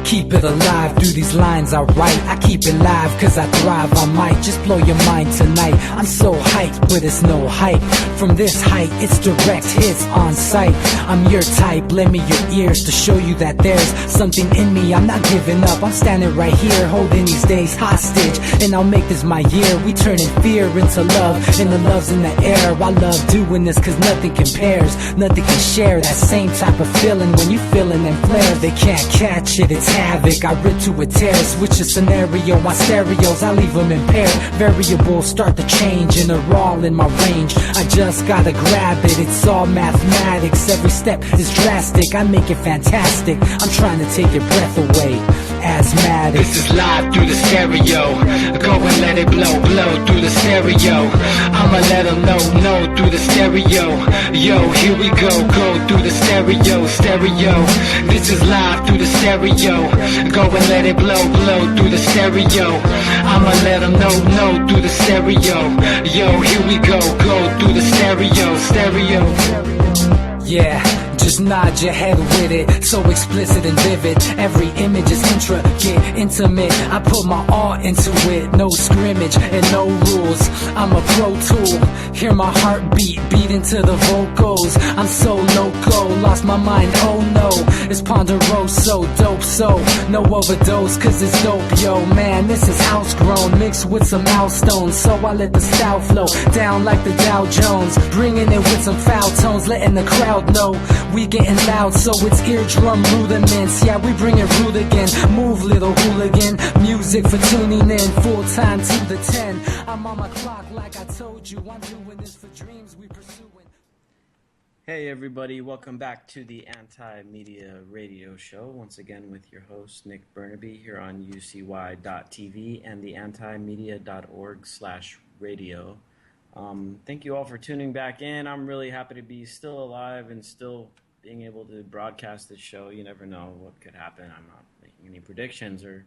Keep it alive through these lines I write. I keep it live cause I thrive. I might just blow your mind tonight. I'm so hyped, but it's no hype. From this height, it's direct hits on sight. I'm your type, lend me your ears to show you that there's something in me. I'm not giving up, I'm standing right here, holding these days hostage. And I'll make this my year. We turning fear into love, and the love's in the air. I love doing this cause nothing compares. Nothing can share that same type of feeling when you feeling them flare. They can't catch it, it's havoc. I rip to a tear, switch a scenario on stereos, I leave them impaired. Variables start to change and they're all in my range. I just gotta grab it, it's all mathematics. Every step is drastic, I make it fantastic. I'm trying to take your breath away. Asthmatic. This is live through the stereo. Go and let it blow, blow through the stereo. I'ma let them know through the stereo. Yo, here we go through the stereo, stereo. This is live through the stereo. Go and let it blow, blow through the stereo. I'ma let them know through the stereo. Yo, here we go through the stereo, stereo. Yeah, just nod your head with it, so explicit and vivid. Every image is intricate, intimate. I put my all into it, no scrimmage and no rules. I'm a pro tool, hear my heartbeat, beat into the vocals. I'm so loco, lost my mind, oh no. It's ponderoso, dope, so no overdose, cause it's dope, yo. Man, this is house grown, mixed with some milestones. So I let the style flow down like the Dow Jones, bringing it with some foul tones, letting the crowd know we getting loud, so it's eardrum rudiments. Yeah, we bring it rude again. Move, little hooligan. Music for tuning in, full time to the 10. I'm on my clock like I told you. I'm doing this for dreams we pursuing. Hey everybody, welcome back to the Anti-Media Radio Show. Once again with your host Nick Bernabe here on UCY.tv and the antimedia.org/radio. Thank you all for tuning back in. I'm really happy to be still alive and still being able to broadcast this show. You never know what could happen. I'm not making any predictions or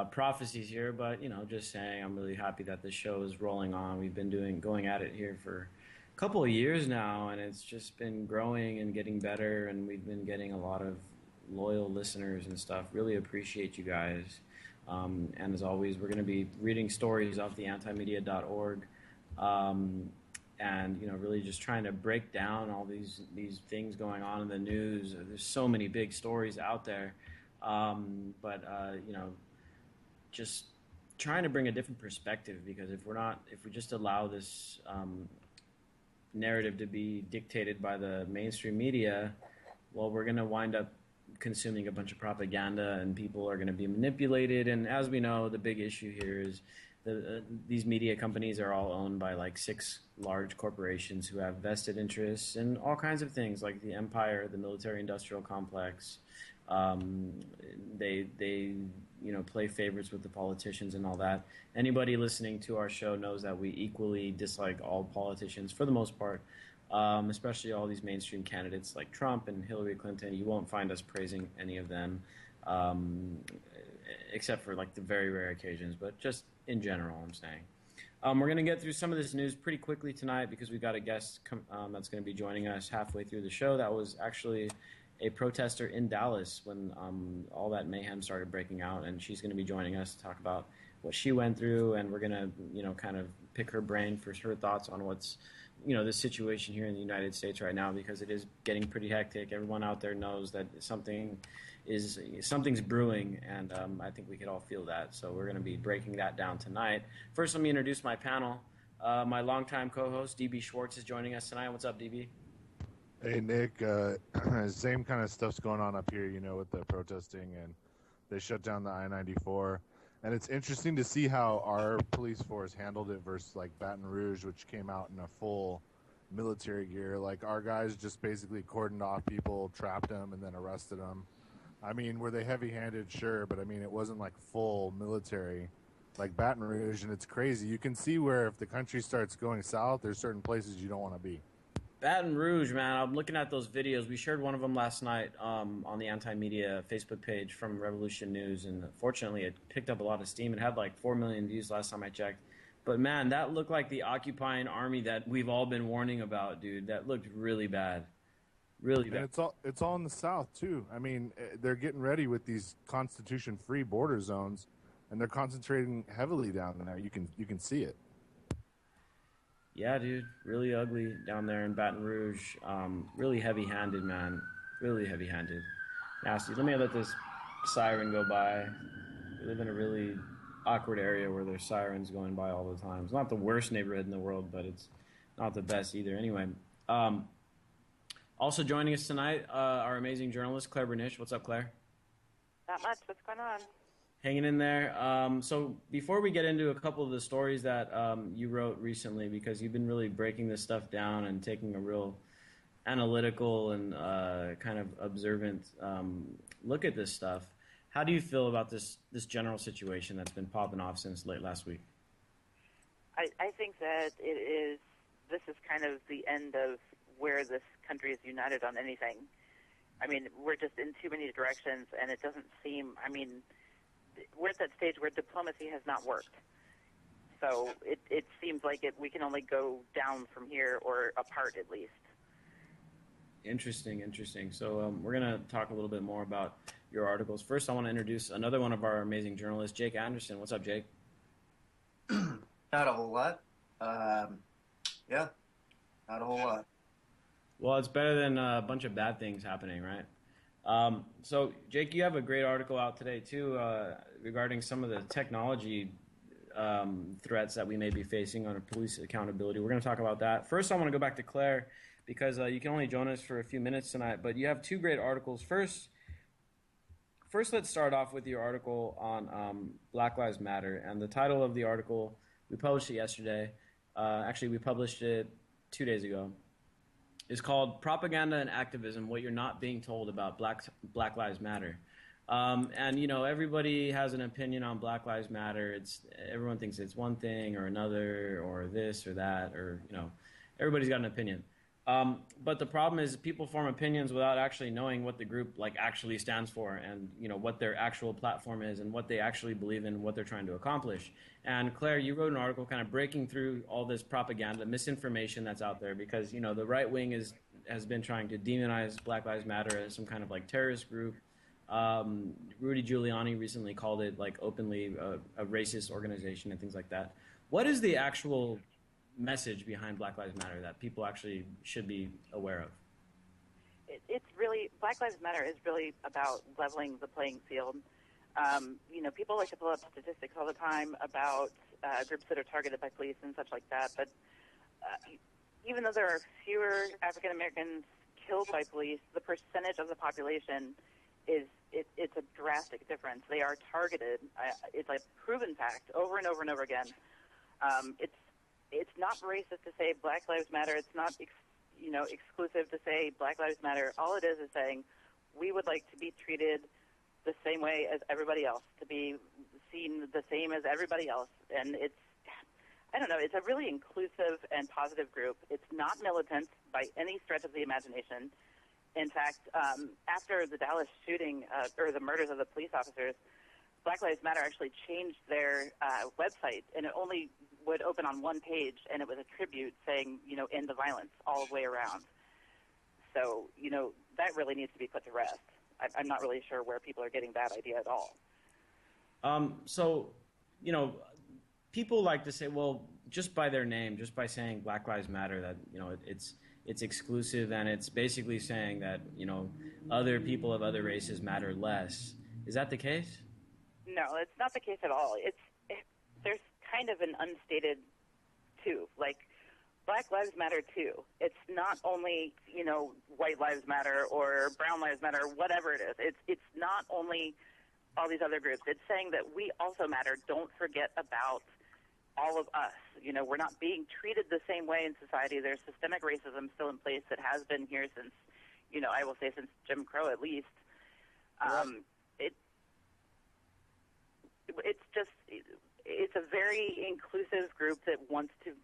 prophecies here, but just saying I'm really happy that this show is rolling on. We've been going at it here for a couple of years now, and it's just been growing and getting better, and we've been getting a lot of loyal listeners and stuff. Really appreciate you guys. And as always, we're going to be reading stories off the antimedia.org. And really just trying to break down all these things going on in the news. There's so many big stories out there, but just trying to bring a different perspective, because if we just allow this narrative to be dictated by the mainstream media, well, we're going to wind up consuming a bunch of propaganda, and people are going to be manipulated. And as we know, the big issue here is these media companies are all owned by like 6 large corporations who have vested interests in all kinds of things, like the empire, the military-industrial complex. They play favorites with the politicians and all that. Anybody listening to our show knows that we equally dislike all politicians for the most part, especially all these mainstream candidates like Trump and Hillary Clinton. You won't find us praising any of them, except for like the very rare occasions, but just in general, I'm saying. We're going to get through some of this news pretty quickly tonight because we've got a guest that's going to be joining us halfway through the show. That was actually a protester in Dallas when all that mayhem started breaking out, and she's going to be joining us to talk about what she went through, and we're going to, kind of pick her brain for her thoughts on what's, the situation here in the United States right now, because it is getting pretty hectic. Everyone out there knows that something's brewing, and I think we could all feel that. So we're going to be breaking that down tonight. First, let me introduce my panel. My longtime co-host, DB Schwartz, is joining us tonight. What's up, DB? Hey, Nick. Same kind of stuff's going on up here, with the protesting, and they shut down the I-94. And it's interesting to see how our police force handled it versus, like, Baton Rouge, which came out in a full military gear. Like, our guys just basically cordoned off people, trapped them, and then arrested them. I mean, were they heavy-handed? Sure, but, I mean, it wasn't, like, full military like Baton Rouge, and it's crazy. You can see where if the country starts going south, there's certain places you don't want to be. Baton Rouge, man, I'm looking at those videos. We shared one of them last night on the Anti-Media Facebook page from Revolution News, and fortunately it picked up a lot of steam. It had like 4 million views last time I checked. But, man, that looked like the occupying army that we've all been warning about, dude. That looked really bad. Really And bad. it's all in the South too. I mean, they're getting ready with these constitution-free border zones, and they're concentrating heavily down there. You can see it. Yeah, dude, really ugly down there in Baton Rouge. Really heavy-handed, man. Really heavy-handed. Nasty. Let me let this siren go by. We live in a really awkward area where there's sirens going by all the time. It's not the worst neighborhood in the world, but it's not the best either. Anyway, also joining us tonight, our amazing journalist, Claire Bernish. What's up, Claire? Not much. What's going on? Hanging in there. So before we get into a couple of the stories that you wrote recently, because you've been really breaking this stuff down and taking a real analytical and kind of observant look at this stuff, how do you feel about this general situation that's been popping off since late last week? I think that this is kind of the end of where this country is united on anything. I mean, we're just in too many directions, and it doesn't seem, I mean, we're at that stage where diplomacy has not worked. So it seems like we can only go down from here, or apart at least. Interesting. So we're going to talk a little bit more about your articles. First, I want to introduce another one of our amazing journalists, Jake Anderson. What's up, Jake? Not a whole lot. Yeah, not a whole lot. Well, it's better than a bunch of bad things happening, right? So, Jake, you have a great article out today, too, regarding some of the technology threats that we may be facing on police accountability. We're going to talk about that. First, I want to go back to Claire, because you can only join us for a few minutes tonight, but you have two great articles. First, let's start off with your article on Black Lives Matter. And the title of the article, we published it yesterday. Actually, we published it 2 days ago. Is called Propaganda and Activism, What You're Not Being Told About Black Lives Matter. And, you know, everybody has an opinion on Black Lives Matter. Everyone thinks it's one thing or another or this or that, or, you know, everybody's got an opinion. But the problem is people form opinions without actually knowing what the group actually stands for, and you know what their actual platform is and what they actually believe in, what they're trying to accomplish. And Claire, you wrote an article kind of breaking through all this propaganda, misinformation that's out there, because you know the right wing has been trying to demonize Black Lives Matter as some kind of terrorist group. Rudy Giuliani recently called it openly a racist organization and things like that. What is the actual message behind Black Lives Matter that people actually should be aware of? It's really, Black Lives Matter is really about leveling the playing field. You know, people like to pull up statistics all the time about groups that are targeted by police and such like that, but even though there are fewer African Americans killed by police, the percentage of the population it's a drastic difference. They are targeted. It's a proven fact over and over and over again. It's not racist to say Black Lives Matter. It's not, exclusive to say Black Lives Matter. All it is saying we would like to be treated the same way as everybody else, to be seen the same as everybody else. And I don't know, it's a really inclusive and positive group. It's not militant by any stretch of the imagination. In fact, after the Dallas shooting, or the murders of the police officers, Black Lives Matter actually changed their website, and it only would open on one page, and it was a tribute saying, end the violence all the way around. So, that really needs to be put to rest. I'm not really sure where people are getting that idea at all. So, people like to say, well, just by their name, just by saying Black Lives Matter, that, it's exclusive, and it's basically saying that, other people of other races matter less. Is that the case? No, it's not the case at all. There's kind of an unstated too, Black Lives Matter too. It's not only, white lives matter or brown lives matter, whatever it is. It's not only all these other groups. It's saying that we also matter. Don't forget about all of us. We're not being treated the same way in society. There's systemic racism still in place that has been here since, I will say since Jim Crow at least. It's a very inclusive group that wants things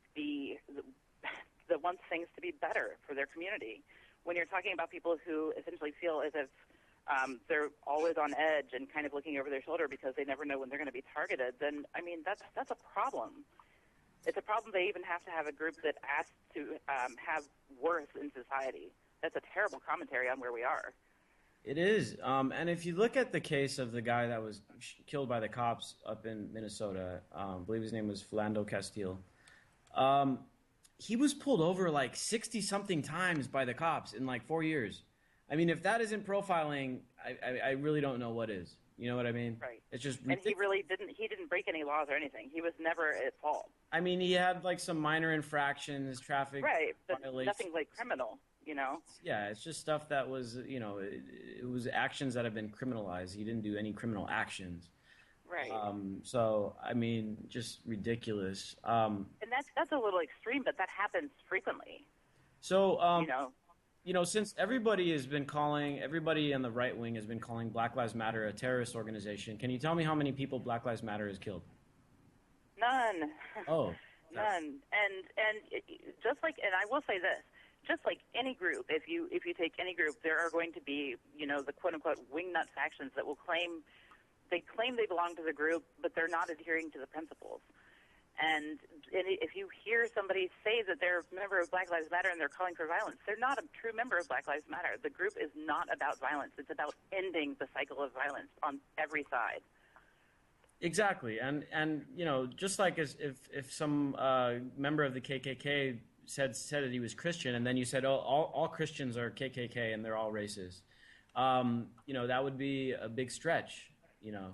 to be better for their community. When you're talking about people who essentially feel as if they're always on edge and kind of looking over their shoulder because they never know when they're going to be targeted, then that's a problem. It's a problem they even have to have a group that asks to have worth in society. that's a terrible commentary on where we are. It is. And if you look at the case of the guy that was killed by the cops up in Minnesota, I believe his name was Philando Castile. He was pulled over like 60-something times by the cops in like 4 years. I mean, if that isn't profiling, I really don't know what is. You know what I mean? Right. It's just ridiculous. And he didn't break any laws or anything. He was never at fault. I mean, he had like some minor infractions, traffic but violations. Nothing like criminal, you know? Yeah, it's just stuff that was, you know, it was actions that have been criminalized. He didn't do any criminal actions. Right. So, I mean, just ridiculous. And that's a little extreme, but that happens frequently. So, you know, since everybody on the right wing has been calling Black Lives Matter a terrorist organization, can you tell me how many people Black Lives Matter has killed? None. Oh. None. And just like, and I will say this, just like any group, if you take any group, there are going to be, you know, the quote-unquote wingnut factions that will claim they belong to the group, but they're not adhering to the principles. And if you hear somebody say that they're a member of Black Lives Matter and they're calling for violence, they're not a true member of Black Lives Matter. The group is not about violence. It's about ending the cycle of violence on every side. Exactly. And you know, just like if some member of the KKK said that he was Christian, and then you said, oh, all Christians are KKK and they're all racist, you know, that would be a big stretch, you know.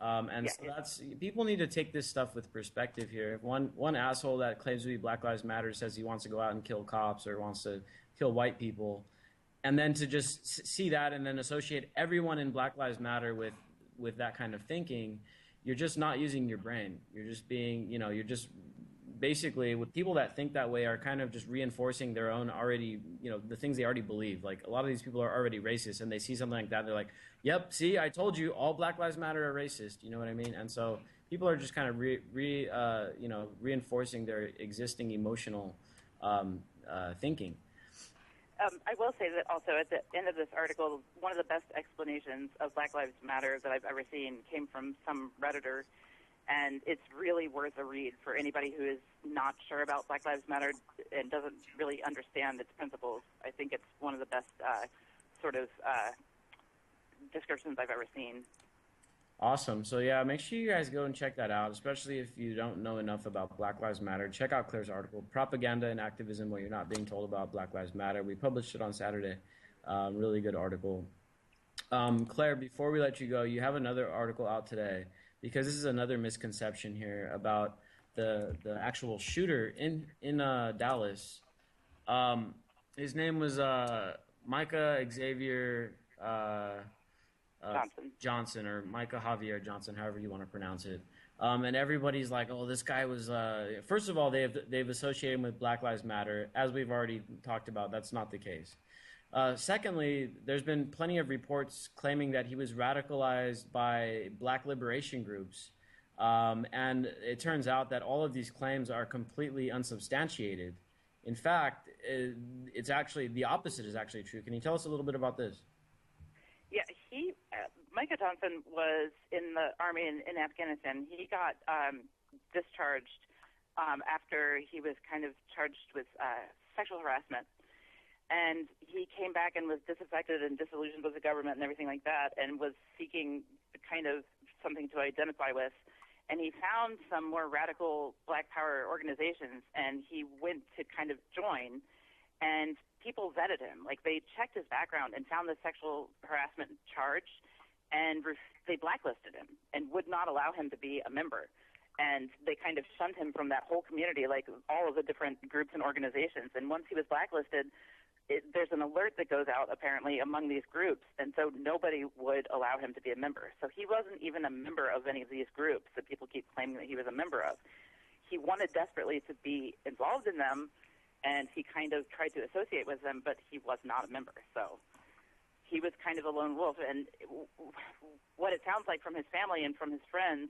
So people need to take this stuff with perspective here. If one asshole that claims to be Black Lives Matter says he wants to go out and kill cops or wants to kill white people, and then to just see that and then associate everyone in Black Lives Matter with that kind of thinking, you're just not using your brain. You're just being, you know, you're just basically, with people that think that way are kind of just reinforcing their own already, you know, the things they already believe. Like, a lot of these people are already racist, and they see something like that, they're like, yep, see, I told you, all Black Lives Matter are racist. You know what I mean? And so people are just kind of reinforcing their existing emotional thinking. I will say that also at the end of this article, one of the best explanations of Black Lives Matter that I've ever seen came from some Redditor, and it's really worth a read for anybody who is not sure about Black Lives Matter and doesn't really understand its principles. I think it's one of the best descriptions I've ever seen. Awesome. So yeah, make sure you guys go and check that out, especially if you don't know enough about Black Lives Matter. Check out Claire's article, Propaganda and Activism, What You're Not Being Told About Black Lives Matter. We published it on Saturday. Really good article. Claire, before we let you go, you have another article out today, because this is another misconception here about the actual shooter in Dallas. His name was Micah Xavier Johnson, or Micah Javier Johnson, however you want to pronounce it. And everybody's like, oh, this guy was, first of all, they've associated him with Black Lives Matter. As we've already talked about, that's not the case. Secondly, there's been plenty of reports claiming that he was radicalized by Black liberation groups. And it turns out that all of these claims are completely unsubstantiated. In fact, it's actually, the opposite is actually true. Can you tell us a little bit about this? Yeah, Micah Johnson was in the Army in Afghanistan. He got discharged after he was kind of charged with sexual harassment. And he came back and was disaffected and disillusioned with the government and everything like that, and was seeking kind of something to identify with. And he found some more radical Black Power organizations, and he went to kind of join. And people vetted him. Like, they checked his background and found the sexual harassment charge, and they blacklisted him and would not allow him to be a member. And they kind of shunned him from that whole community, like all of the different groups and organizations. And once he was blacklisted, there's an alert that goes out, apparently, among these groups, and so nobody would allow him to be a member. So he wasn't even a member of any of these groups that people keep claiming that he was a member of. He wanted desperately to be involved in them, and he kind of tried to associate with them, but he was not a member. So he was kind of a lone wolf. And what it sounds like from his family and from his friends,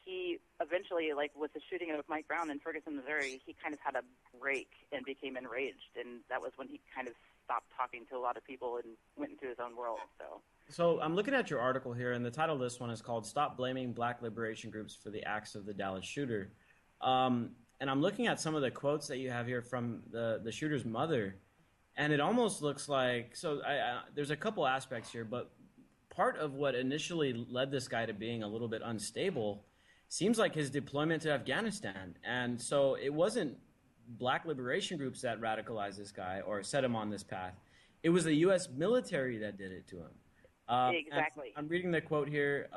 he eventually, like with the shooting of Mike Brown in Ferguson, Missouri, he kind of had a break and became enraged, and that was when he kind of stopped talking to a lot of people and went into his own world. So I'm looking at your article here, and the title of this one is called "Stop Blaming Black Liberation Groups for the Acts of the Dallas Shooter." And I'm looking at some of the quotes that you have here from the shooter's mother, And it almost looks like, so there's a couple aspects here, but part of what initially led this guy to being a little bit unstable seems like his deployment to Afghanistan. And so it wasn't black liberation groups that radicalized this guy or set him on this path. It was the U.S. military that did it to him. Exactly. I'm reading the quote here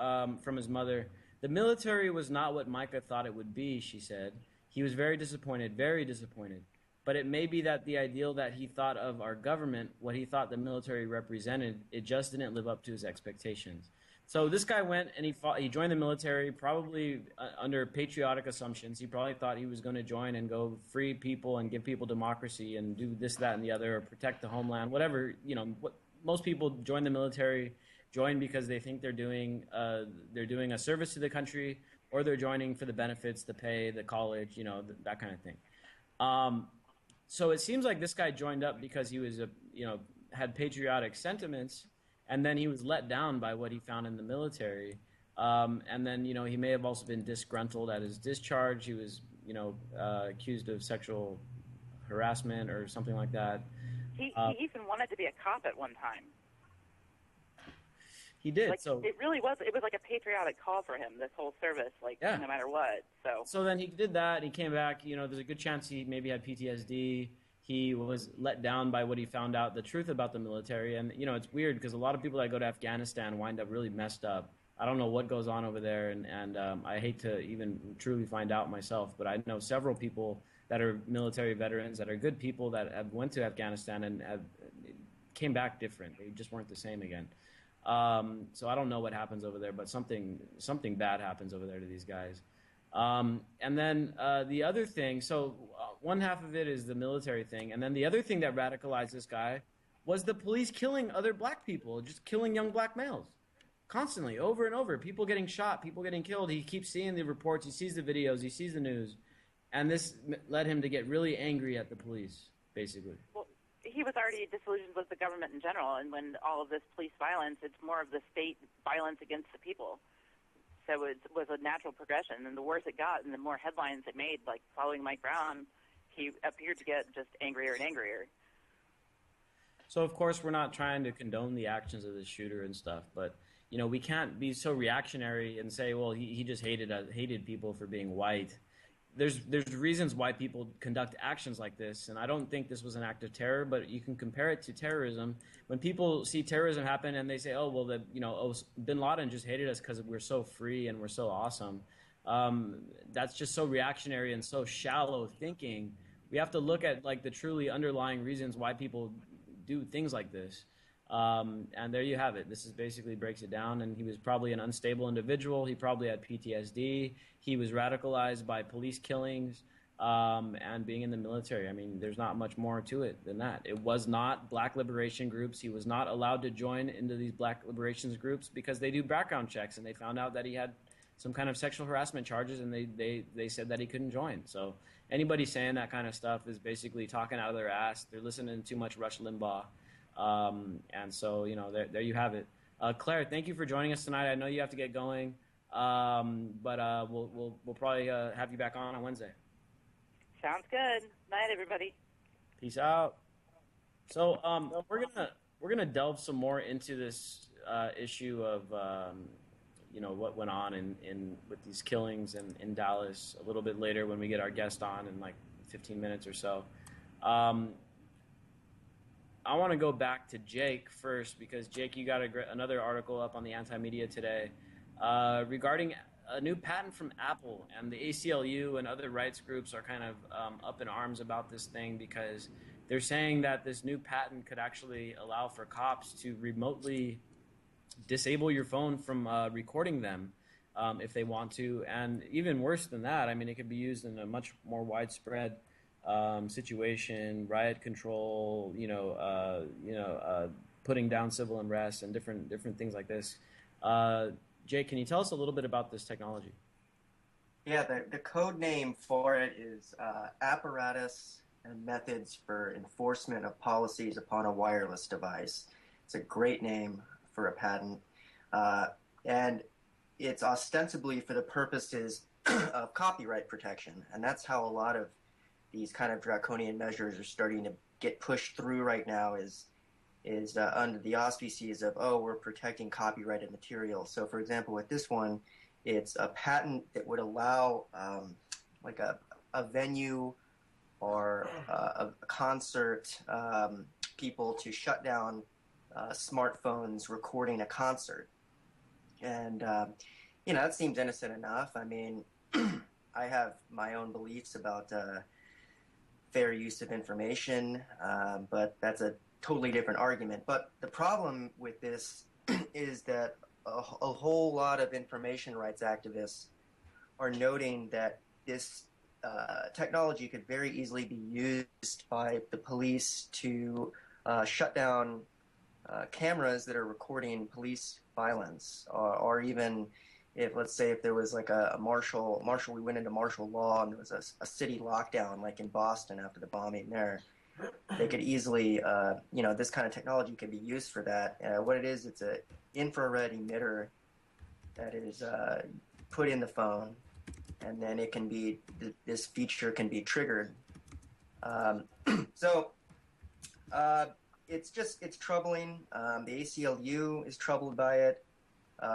from his mother. "The military was not what Micah thought it would be," she said. "He was very disappointed, very disappointed. But it may be that the ideal that he thought of our government, what he thought the military represented, it just didn't live up to his expectations." So this guy went and he joined the military probably under patriotic assumptions. He probably thought he was going to join and go free people and give people democracy and do this, that, and the other, or protect the homeland, whatever. What most people join the military, join because they think they're doing a service to the country, or they're joining for the benefits, the pay, the college, that kind of thing. So it seems like this guy joined up because he was had patriotic sentiments, and then he was let down by what he found in the military. And then he may have also been disgruntled at his discharge. He was accused of sexual harassment or something like that. He even wanted to be a cop at one time. He did. Like, so it really was. It was like a patriotic call for him. This whole service, no matter what. So then he did that. He came back. There's a good chance he maybe had PTSD. He was let down by what he found out, the truth about the military. And it's weird because a lot of people that go to Afghanistan wind up really messed up. I don't know what goes on over there, and I hate to even truly find out myself. But I know several people that are military veterans that are good people that have went to Afghanistan and came back different. They just weren't the same again. So I don't know what happens over there, but something bad happens over there to these guys. And then the other thing, so one half of it is the military thing, and then the other thing that radicalized this guy was the police killing other black people, just killing young black males. Constantly, over and over, people getting shot, people getting killed. He keeps seeing the reports, he sees the videos, he sees the news, and this led him to get really angry at the police, basically. Well, he was already disillusioned with the government in general, and when all of this police violence, it's more of the state violence against the people. So it was a natural progression, and the worse it got and the more headlines it made, like following Mike Brown, he appeared to get just angrier and angrier. So, of course, we're not trying to condone the actions of the shooter and stuff, but, we can't be so reactionary and say, well, he just hated people for being white. There's reasons why people conduct actions like this, and I don't think this was an act of terror, but you can compare it to terrorism. When people see terrorism happen and they say, oh, well, Bin Laden just hated us because we're so free and we're so awesome, that's just so reactionary and so shallow thinking. We have to look at the truly underlying reasons why people do things like this. And there you have it. This is basically breaks it down. And he was probably an unstable individual. He probably had PTSD. He was radicalized by police killings and being in the military. I mean, there's not much more to it than that. It was not black liberation groups. He was not allowed to join into these black liberations groups because they do background checks, and they found out that he had some kind of sexual harassment charges, and they said that he couldn't join. So anybody saying that kind of stuff is basically talking out of their ass. They're listening to too much Rush Limbaugh. And so, there you have it. Claire, thank you for joining us tonight. I know you have to get going, but we'll probably have you back on Wednesday. Sounds good. Night, everybody. Peace out. So we're gonna delve some more into this issue of what went on in with these killings in Dallas a little bit later when we get our guest on in 15 minutes or so. I want to go back to Jake first because, Jake, you got another article up on the Anti-Media today regarding a new patent from Apple, and the ACLU and other rights groups are kind of up in arms about this thing because they're saying that this new patent could actually allow for cops to remotely disable your phone from recording them if they want to, and even worse than that, I mean, it could be used in a much more widespread situation, riot control, putting down civil unrest and different things like this. Jake, can you tell us a little bit about this technology? Yeah, the code name for it is Apparatus and Methods for Enforcement of Policies Upon a Wireless Device. It's a great name for a patent, and it's ostensibly for the purposes of copyright protection, and that's how a lot of these kind of draconian measures are starting to get pushed through right now is under the auspices of, oh, we're protecting copyrighted material. So, for example, with this one, it's a patent that would allow like a venue or a concert people to shut down smartphones recording a concert. And, that seems innocent enough. I mean, I have my own beliefs about fair use of information, but that's a totally different argument. But the problem with this is that a whole lot of information rights activists are noting that this technology could very easily be used by the police to shut down cameras that are recording police violence, or even if, let's say, if there was like a martial, we went into martial law and there was a city lockdown, like in Boston after the bombing there, they could easily, this kind of technology can be used for that. What it is, it's an infrared emitter that is put in the phone, and then it can be, this feature can be triggered. So it's troubling. The ACLU is troubled by it.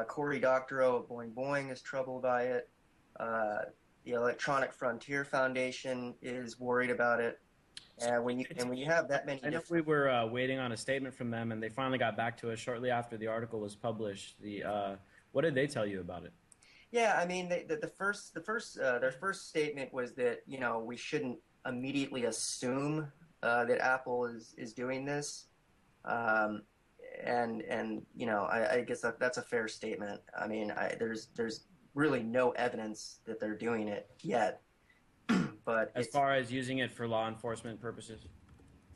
Cory Doctorow of Boing Boing is troubled by it. The Electronic Frontier Foundation is worried about it. When you have that many, I know we were waiting on a statement from them, and they finally got back to us shortly after the article was published. What did they tell you about it? Yeah, I mean, their first statement was that we shouldn't immediately assume that Apple is doing this, and I guess that's a fair statement. I mean, there's really no evidence that they're doing it yet. But as far as using it for law enforcement purposes,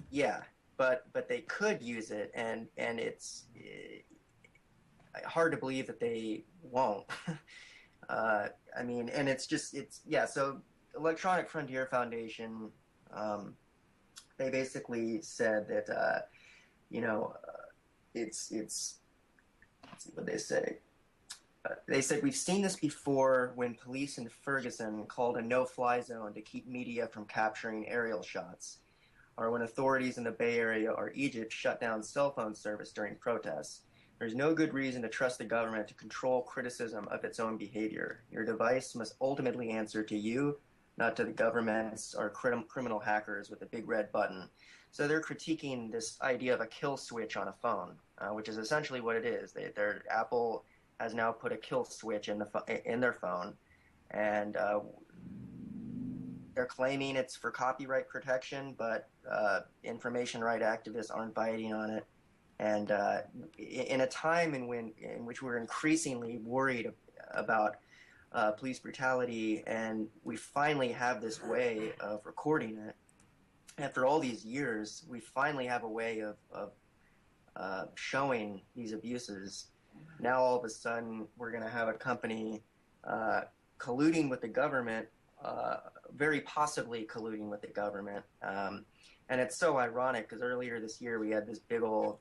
yeah, but they could use it, and it's hard to believe that they won't. I mean, and so Electronic Frontier Foundation, they basically said that, let's see what they say. They said, we've seen this before when police in Ferguson called a no-fly zone to keep media from capturing aerial shots, or when authorities in the Bay Area or Egypt shut down cell phone service during protests. There's no good reason to trust the government to control criticism of its own behavior. Your device must ultimately answer to you, not to the governments or criminal hackers with a big red button. So they're critiquing this idea of a kill switch on a phone, which is essentially what it is. Apple has now put a kill switch in their phone, and they're claiming it's for copyright protection, but information right activists aren't biting on it. And in a time in which we're increasingly worried about police brutality, and we finally have this way of recording it, after all these years, we finally have a way of showing these abuses. Now all of a sudden, we're going to have a company colluding with the government, very possibly colluding with the government. And it's so ironic because earlier this year we had this big old,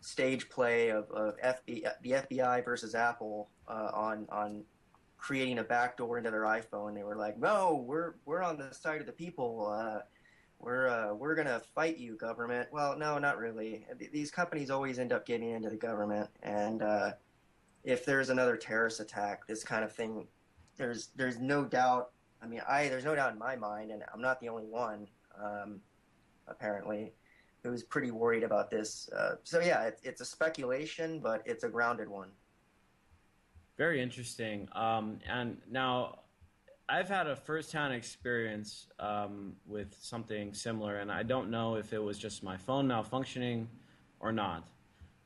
stage play of the FBI versus Apple on creating a backdoor into their iPhone. They were like, "No, we're on the side of the people. We're gonna fight you, government." Well, no, not really. These companies always end up getting into the government, and if there's another terrorist attack, this kind of thing, there's no doubt. I mean, there's no doubt in my mind, and I'm not the only one. Apparently, who's pretty worried about this. So yeah, it's a speculation, but it's a grounded one. Very interesting. And now, I've had a first-hand experience with something similar, and I don't know if it was just my phone malfunctioning or not.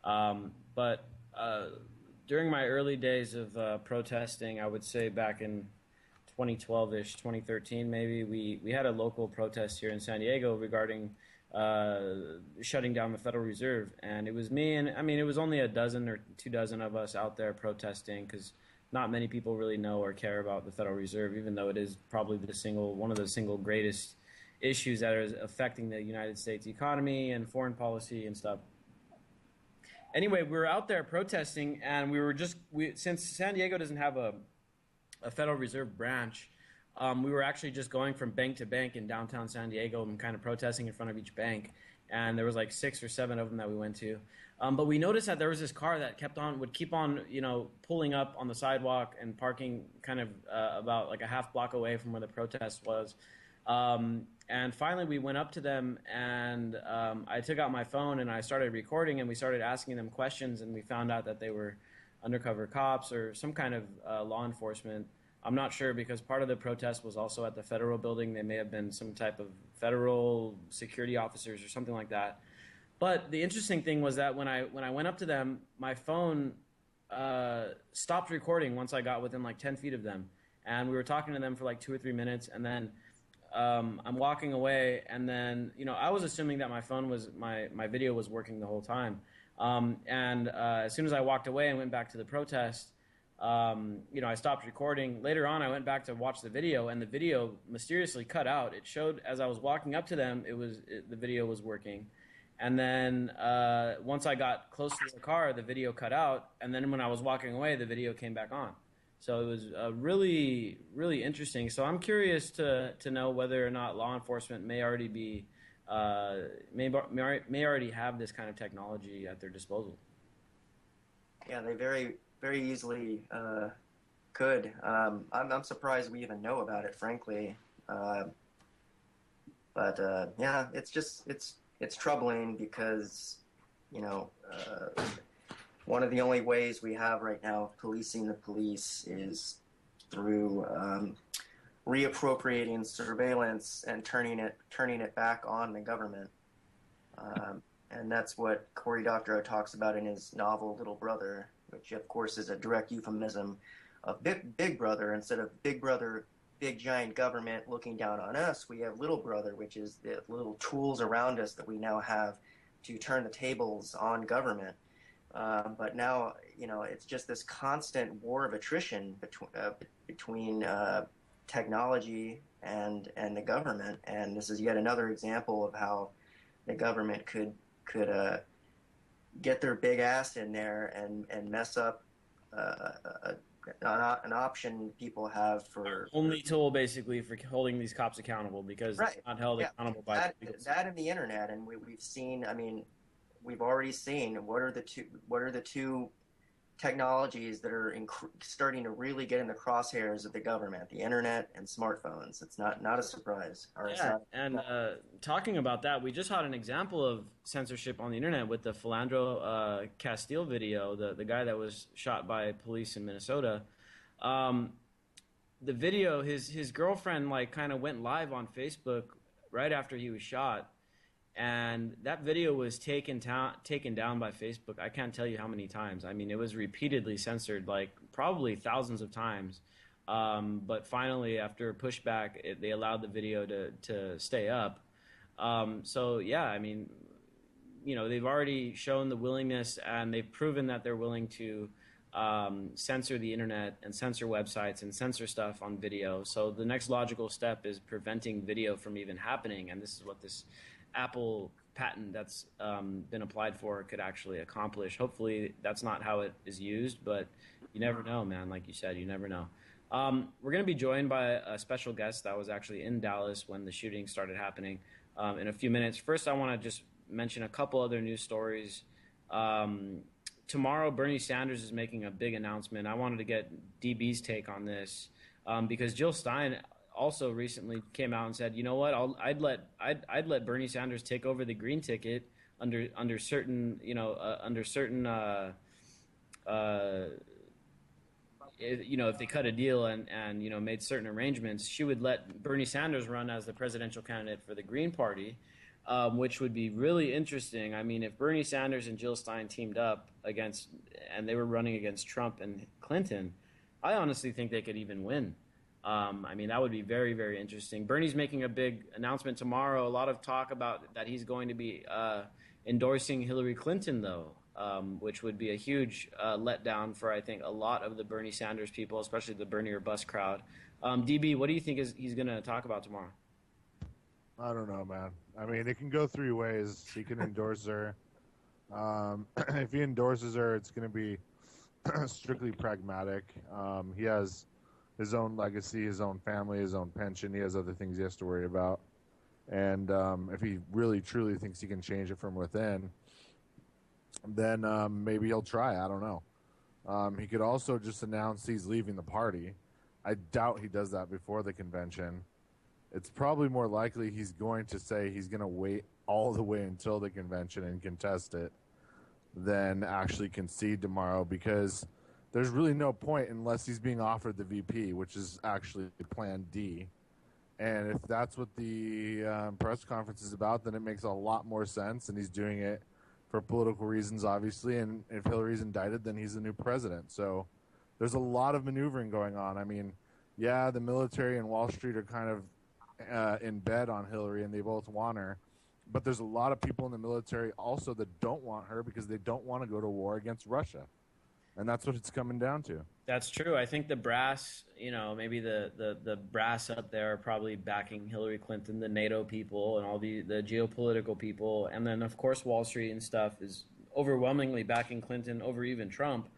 But during my early days of protesting, I would say back in 2012-ish, 2013 maybe, we had a local protest here in San Diego regarding shutting down the Federal Reserve. And it was me, and I mean, it was only a dozen or 2 dozen of us out there protesting because not many people really know or care about the Federal Reserve, even though it is probably one of the single greatest issues that are affecting the United States economy and foreign policy and stuff. Anyway, we were out there protesting, and since San Diego doesn't have a Federal Reserve branch, we were actually just going from bank to bank in downtown San Diego and kind of protesting in front of each bank. And there was like 6 or 7 of them that we went to. But we noticed that there was this car that would keep on, pulling up on the sidewalk and parking kind of about like a half block away from where the protest was. And finally we went up to them, and I took out my phone and I started recording, and we started asking them questions, and we found out that they were undercover cops or some kind of law enforcement. I'm not sure, because part of the protest was also at the federal building. They may have been some type of federal security officers or something like that. But the interesting thing was that when I went up to them, my phone stopped recording once I got within like 10 feet of them. And we were talking to them for like 2 or 3 minutes, and then I'm walking away, and then I was assuming that my phone was my video was working the whole time. And as soon as I walked away and went back to the protest, I stopped recording. Later on, I went back to watch the video, and the video mysteriously cut out. It showed as I was walking up to them, the video was working. And then once I got close to the car, the video cut out. And then when I was walking away, the video came back on. So it was really, really interesting. So I'm curious to know whether or not law enforcement may already be may already have this kind of technology at their disposal. Yeah, they very, very easily could. I'm surprised we even know about it, frankly. But yeah, it's troubling, because one of the only ways we have right now of policing the police is through reappropriating surveillance and turning it back on the government. And that's what Cory Doctorow talks about in his novel Little Brother, which of course is a direct euphemism of Big Brother. Instead of Big Brother, big giant government looking down on us, we have Little Brother, which is the little tools around us that we now have to turn the tables on government. But now, it's just this constant war of attrition between technology and the government. And this is yet another example of how the government could get their big ass in there and mess up an option people have for only tool basically for holding these cops accountable, because right. They're not held accountable by that and the internet. And we've seen. I mean, we've already seen what are the two technologies that are starting to really get in the crosshairs of the government: the internet and smartphones. It's not a surprise. Talking about that, we just had an example of censorship on the internet with the Philandro Castile video, the guy that was shot by police in Minnesota. The video, his girlfriend kind of went live on Facebook right after he was shot. And that video was taken down by Facebook. I can't tell you how many times. I mean, it was repeatedly censored, probably thousands of times. But finally, after pushback, they allowed the video to stay up. So yeah, I mean, they've already shown the willingness, and they've proven that they're willing to censor the internet and censor websites and censor stuff on video. So the next logical step is preventing video from even happening, and this is what this Apple patent that's been applied for could actually accomplish. Hopefully that's not how it is used, but you never know, man. Like you said, you never know. We're going to be joined by a special guest that was actually in Dallas when the shooting started happening in a few minutes. First, I want to just mention a couple other news stories. Tomorrow, Bernie Sanders is making a big announcement. I wanted to get DB's take on this because Jill Stein also recently came out and said, you know what, I'd let Bernie Sanders take over the green ticket under certain if they cut a deal and made certain arrangements, she would let Bernie Sanders run as the presidential candidate for the Green Party, which would be really interesting. I mean, if Bernie Sanders and Jill Stein teamed up and they were running against Trump and Clinton, I honestly think they could even win. I mean, that would be very, very interesting. Bernie's making a big announcement tomorrow. A lot of talk about that he's going to be endorsing Hillary Clinton, though, which would be a huge letdown for, I think, a lot of the Bernie Sanders people, especially the Bernie or bust crowd. DB, what do you think he's going to talk about tomorrow? I don't know, man. I mean, it can go 3 ways. He can endorse her. If he endorses her, it's going to be strictly pragmatic. He has his own legacy, his own family, his own pension. He has other things he has to worry about. And if he really truly thinks he can change it from within, then maybe he'll try. I don't know. He could also just announce he's leaving the party. I doubt he does that before the convention. It's probably more likely he's going to say he's going to wait all the way until the convention and contest it than actually concede tomorrow, because there's really no point unless he's being offered the VP, which is actually Plan D. And if that's what the press conference is about, then it makes a lot more sense, and he's doing it for political reasons, obviously. And if Hillary's indicted, then he's the new president. So there's a lot of maneuvering going on. I mean, yeah, the military and Wall Street are kind of in bed on Hillary, and they both want her. But there's a lot of people in the military also that don't want her because they don't want to go to war against Russia. And that's what it's coming down to. That's true. I think the brass, maybe the brass up there are probably backing Hillary Clinton, the NATO people and all the geopolitical people. And then, of course, Wall Street and stuff is overwhelmingly backing Clinton over even Trump.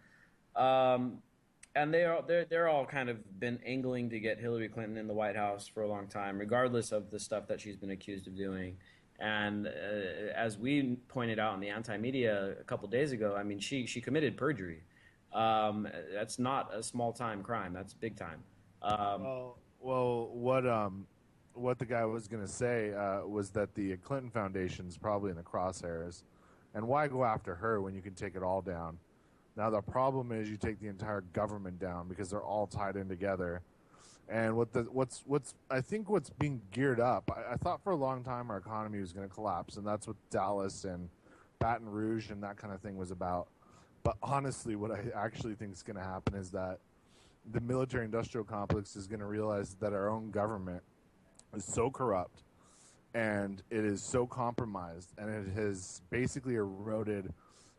And they're all kind of been angling to get Hillary Clinton in the White House for a long time, regardless of the stuff that she's been accused of doing. And as we pointed out in the anti-media a couple days ago, I mean, she committed perjury. That's not a small time crime. That's big time. What the guy was going to say was that the Clinton Foundation is probably in the crosshairs, and why go after her when you can take it all down? Now the problem is you take the entire government down because they're all tied in together. And I think what's being geared up. I thought for a long time our economy was going to collapse, and that's what Dallas and Baton Rouge and that kind of thing was about. But honestly, what I actually think is going to happen is that the military-industrial complex is going to realize that our own government is so corrupt and it is so compromised, and it has basically eroded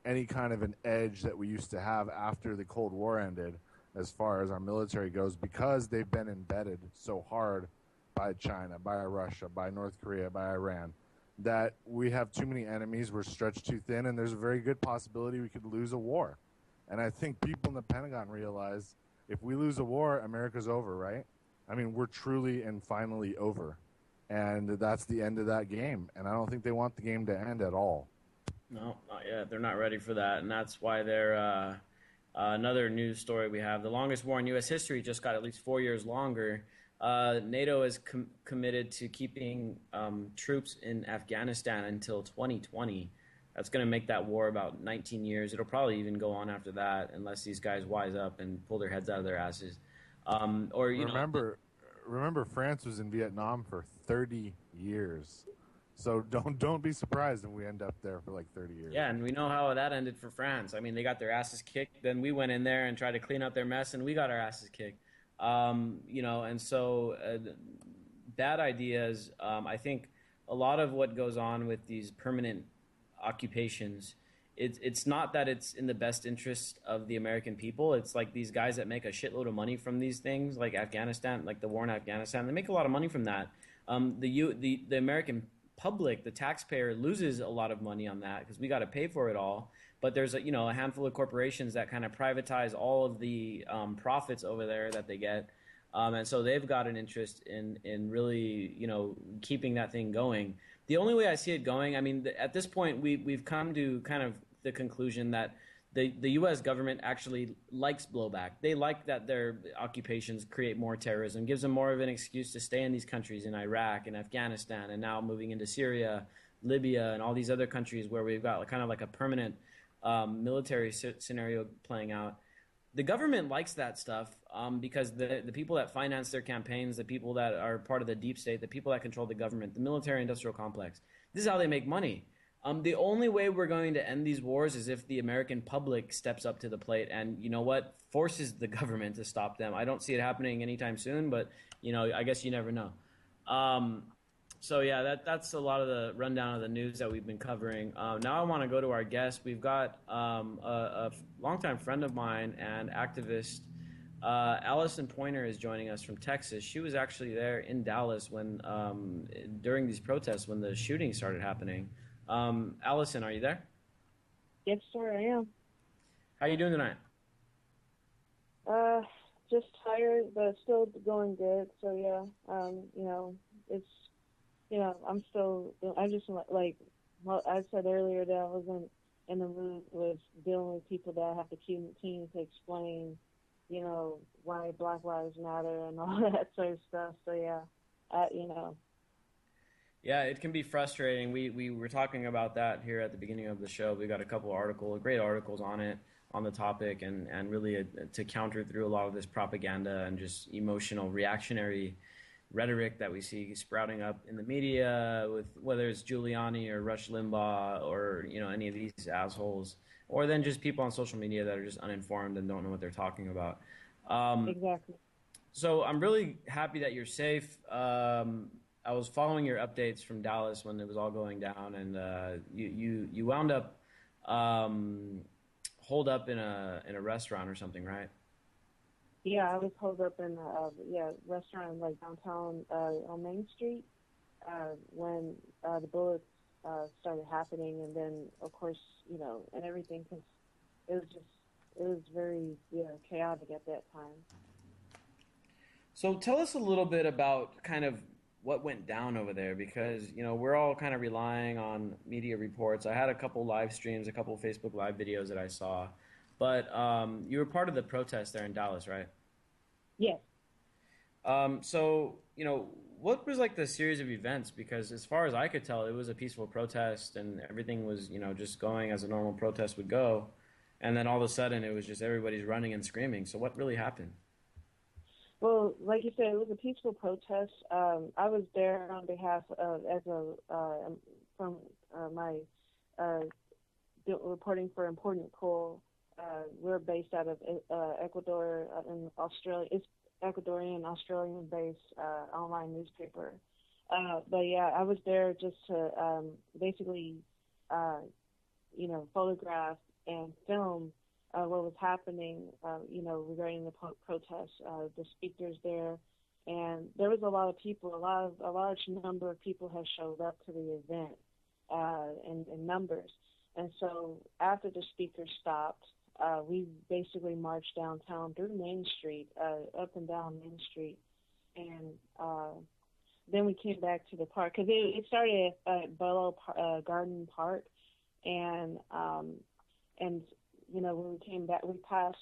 any kind of an edge that we used to have after the Cold War ended as far as our military goes, because they've been embedded so hard by China, by Russia, by North Korea, by Iran, that we have too many enemies, we're stretched too thin, and there's a very good possibility we could lose a war. And I think people in the Pentagon realize if we lose a war, America's over, right? I mean, we're truly and finally over. And that's the end of that game. And I don't think they want the game to end at all. No, not yet. They're not ready for that. And that's why they're another news story we have. The longest war in U.S. history just got at least 4 years longer. NATO is committed to keeping troops in Afghanistan until 2020. That's going to make that war about 19 years. It'll probably even go on after that unless these guys wise up and pull their heads out of their asses. Remember, France was in Vietnam for 30 years. So don't be surprised if we end up there for like 30 years. Yeah, and we know how that ended for France. I mean, they got their asses kicked. Then we went in there and tried to clean up their mess, and we got our asses kicked. And so bad ideas. I think a lot of what goes on with these permanent occupations, it's not that it's in the best interest of the American people. It's like these guys that make a shitload of money from these things, like Afghanistan, like the war in Afghanistan. They make a lot of money from that. The American public, the taxpayer, loses a lot of money on that because we got to pay for it all. But there's a handful of corporations that kind of privatize all of the profits over there that they get, and so they've got an interest in really keeping that thing going. The only way I see it going, I mean, at this point we've come to kind of the conclusion that the U.S. government actually likes blowback. They like that their occupations create more terrorism, gives them more of an excuse to stay in these countries, in Iraq and Afghanistan, and now moving into Syria, Libya, and all these other countries where we've got kind of like a permanent military scenario playing out. The government likes that stuff because the people that finance their campaigns, the people that are part of the deep state, the people that control the government, the military-industrial complex, this is how they make money. The only way we're going to end these wars is if the American public steps up to the plate and, forces the government to stop them. I don't see it happening anytime soon, but, I guess you never know. So, yeah, that's a lot of the rundown of the news that we've been covering. Now I want to go to our guest. We've got a longtime friend of mine and activist, Allison Pointer, is joining us from Texas. She was actually there in Dallas when during these protests when the shooting started happening. Allison, are you there? Yes, sir, I am. How you doing tonight? just tired, but still going good. So yeah, it's I'm still. I just like well, I said earlier that I wasn't in the mood with dealing with people that have to continue to explain, why Black Lives Matter and all that sort of stuff. So yeah, I, you know, Yeah, it can be frustrating. We were talking about that here at the beginning of the show. We got a couple great articles on it, on the topic, and really to counter through a lot of this propaganda and just emotional reactionary rhetoric that we see sprouting up in the media, with whether it's Giuliani or Rush Limbaugh or any of these assholes, or then just people on social media that are just uninformed and don't know what they're talking about. exactly. So I'm really happy that you're safe. I was following your updates from Dallas when it was all going down, and you wound up holed up in a restaurant or something, right? Yeah, I was holed up in a restaurant like downtown on Main Street when the bullets started happening, and then of course and everything because it was very chaotic at that time. So tell us a little bit about kind of what went down over there, because we're all kind of relying on media reports. I had a couple live streams, a couple Facebook Live videos that I saw, but you were part of the protest there in Dallas, right? Yes. So what was like the series of events? Because as far as I could tell, it was a peaceful protest and everything was just going as a normal protest would go, and then all of a sudden it was just everybody's running and screaming. So what really happened? Well, like you said, it was a peaceful protest. I was there on behalf of, as a from my uh, reporting for Important Coal. We're based out of Ecuador in Australia. It's Ecuadorian, Australian-based online newspaper. But yeah, I was there just to basically, photograph and film what was happening, regarding the protests, the speakers there, and there was a lot of people. A large number of people have showed up to the event in numbers. And so after the speakers stopped, we basically marched downtown through Main Street, up and down Main Street, and then we came back to the park because it started at Bellow Garden Park, and when we came back, we passed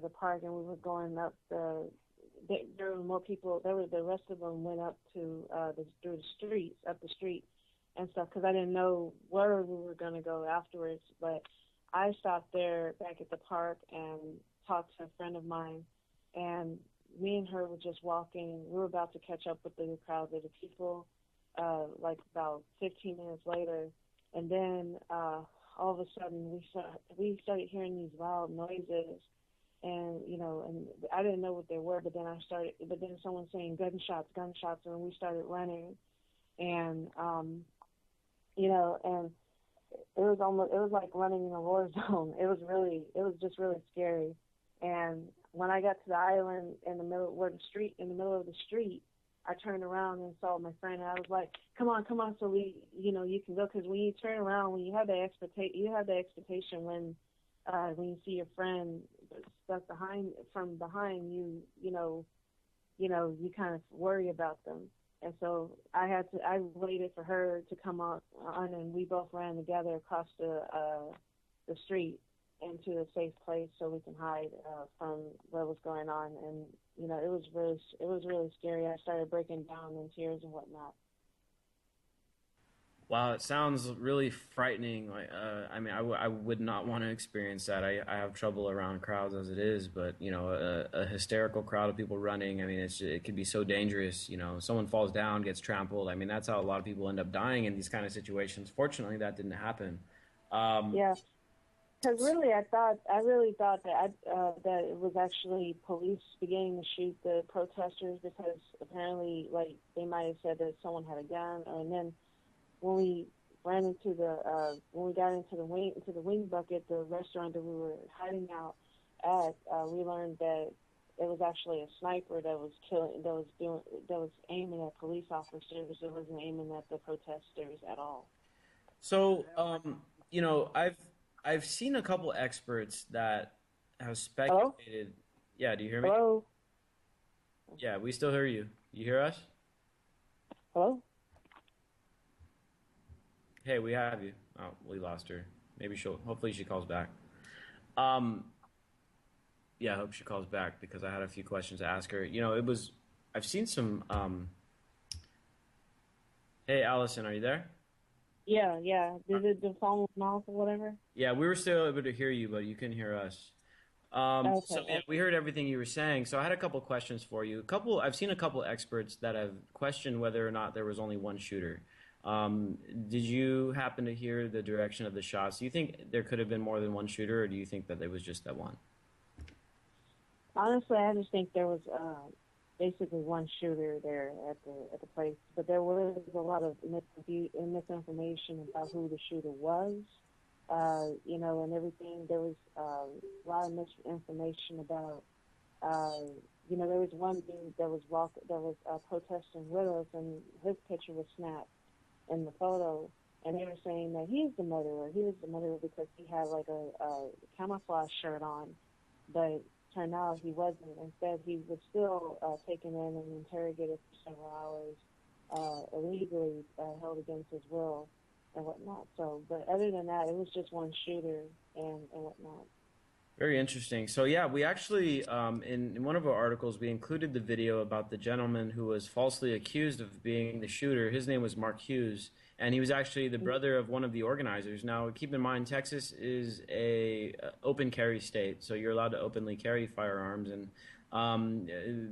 the park and we were going up there were more people. The rest of them went up to through the streets, up the street and stuff, because I didn't know where we were going to go afterwards. But I stopped there back at the park and talked to a friend of mine, and me and her were just walking. We were about to catch up with the crowd of the people, like about 15 minutes later, and then all of a sudden we started hearing these loud noises, and and I didn't know what they were, but then someone saying gunshots, and we started running, and and it was like running in a war zone. It was just really scary. And when I got to the island in the middle of the street, I turned around and saw my friend, and I was like, come on, so you can go. Because when you turn around, when you have the expectation when you see your friend stuck from behind you, you kind of worry about them. And so I waited for her to come on, and we both ran together across the street into a safe place so we can hide from what was going on. And it was really scary. I started breaking down in tears and whatnot. Wow, it sounds really frightening. Like, I would not want to experience that. I have trouble around crowds as it is, but a hysterical crowd of people running. I mean, it could be so dangerous. Someone falls down, gets trampled. I mean, that's how a lot of people end up dying in these kind of situations. Fortunately, that didn't happen. Yeah, because really, I really thought that that it was actually police beginning to shoot the protesters, because apparently, like, they might have said that someone had a gun, and then when we ran into when we got into the wing bucket, the restaurant that we were hiding out at, we learned that it was actually a sniper that was aiming at police officers. It wasn't aiming at the protesters at all. So, I've seen a couple experts that have Hello? speculated. Yeah, do you hear me? Hello? Yeah, we still hear you. You hear us? Hello? Hey, we have you. Oh, we lost her. Maybe hopefully she calls back. Um, yeah, I hope she calls back because I had a few questions to ask her. I've seen some, hey, Allison, are you there? Yeah, yeah. Did the phone went off or whatever? Yeah, we were still able to hear you, but you couldn't hear us. Okay, So yeah, okay. we heard everything you were saying. So I had a couple questions for you. I've seen a couple experts that have questioned whether or not there was only one shooter. Did you happen to hear the direction of the shots? Do you think there could have been more than one shooter, or do you think that it was just that one? Honestly, I just think there was basically one shooter there at the place, but there was a lot of misinformation about who the shooter was. And everything. There was a lot of misinformation about. There was one dude that was protesting with us, and his picture was snapped in the photo, and they were saying that he's the murderer. He was the murderer because he had like a camouflage shirt on, but turned out he wasn't. Instead, he was still taken in and interrogated for several hours, illegally held against his will and whatnot. So, but other than that, it was just one shooter and whatnot. Very interesting. So yeah, we actually in one of our articles we included the video about the gentleman who was falsely accused of being the shooter. His name was Mark Hughes, and he was actually the brother of one of the organizers. Now, keep in mind, Texas is a open carry state, so you're allowed to openly carry firearms. And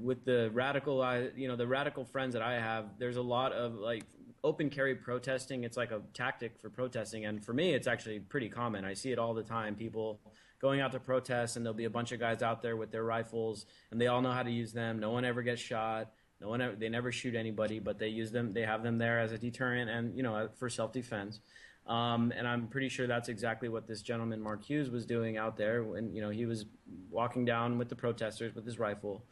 with the the radical friends that I have, there's a lot of like open carry protesting. It's like a tactic for protesting, and for me, it's actually pretty common. I see it all the time. People going out to protest, and there'll be a bunch of guys out there with their rifles, and they all know how to use them. No one ever gets shot. They never shoot anybody, but they use them. They have them there as a deterrent and for self-defense. And I'm pretty sure that's exactly what this gentleman Mark Hughes was doing out there when he was walking down with the protesters with his rifle.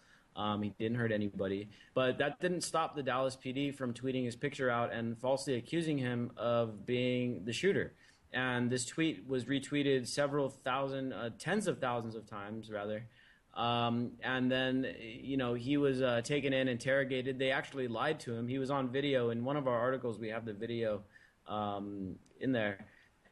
He didn't hurt anybody, but that didn't stop the Dallas PD from tweeting his picture out and falsely accusing him of being the shooter. And this tweet was retweeted several thousand, tens of thousands of times, rather. And then, he was taken in, interrogated. They actually lied to him. He was on video. In one of our articles, we have the video in there.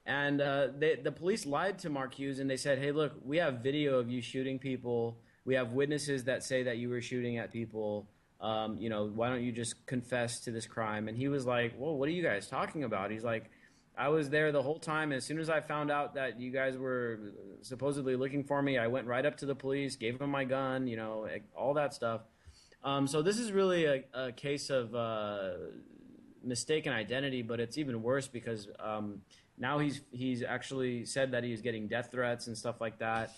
And the police lied to Mark Hughes, and they said, hey, look, we have video of you shooting people. We have witnesses that say that you were shooting at people. Why don't you just confess to this crime? And he was like, well, what are you guys talking about? He's like, I was there the whole time. As soon as I found out that you guys were supposedly looking for me, I went right up to the police, gave them my gun, all that stuff. So this is really a case of mistaken identity, but it's even worse because now he's actually said that he's getting death threats and stuff like that.